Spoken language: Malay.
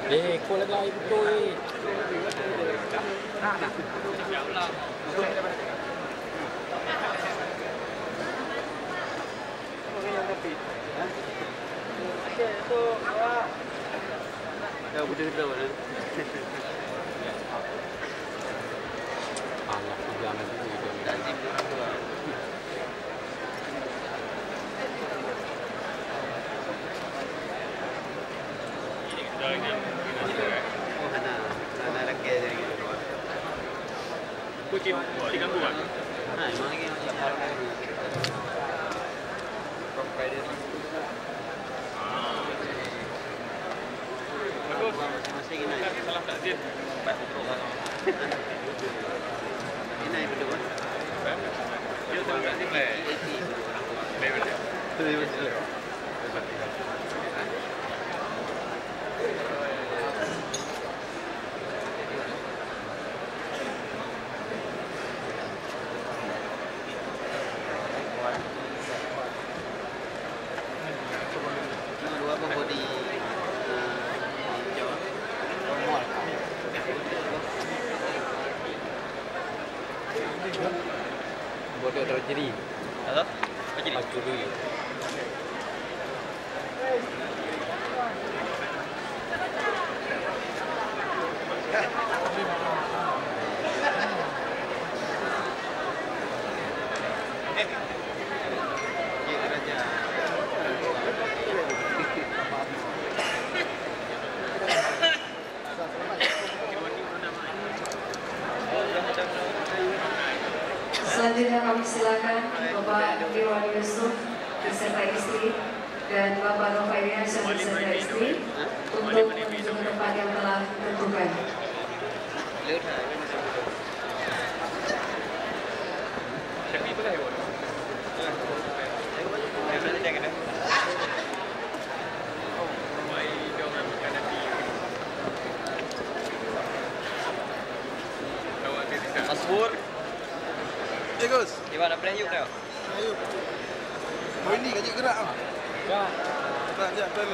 Kau lagi betul. Dah budak dah mana? Allah jangan itu. Nanti berapa? Oh, Hana lagi ada lagi. Kucing tiga bulan. Nah, emang lagi macam orang lagi. Provider. Bagus. Masih gini. Salam tak Din. Baik betul kan. Ini berdua. Dia salam tak Din lah. Baik betul. Betul. Dua body Jawa. Normal. Bodoh terjadi. Halo? Apa jadi? Aku dulu. Ya, raja. Selanjutnya kami silakan Bapak Dewan Yusuf beserta istri dan Bapak Novairiansyah beserta istri untuk menuju ke tempat yang telah ditentukan. Tapi itu lah hewan. Masbur. Gus. Gimana plan yuk dah? Ayo. Oh ini kajik gerak ah. Ya. Tak, plan.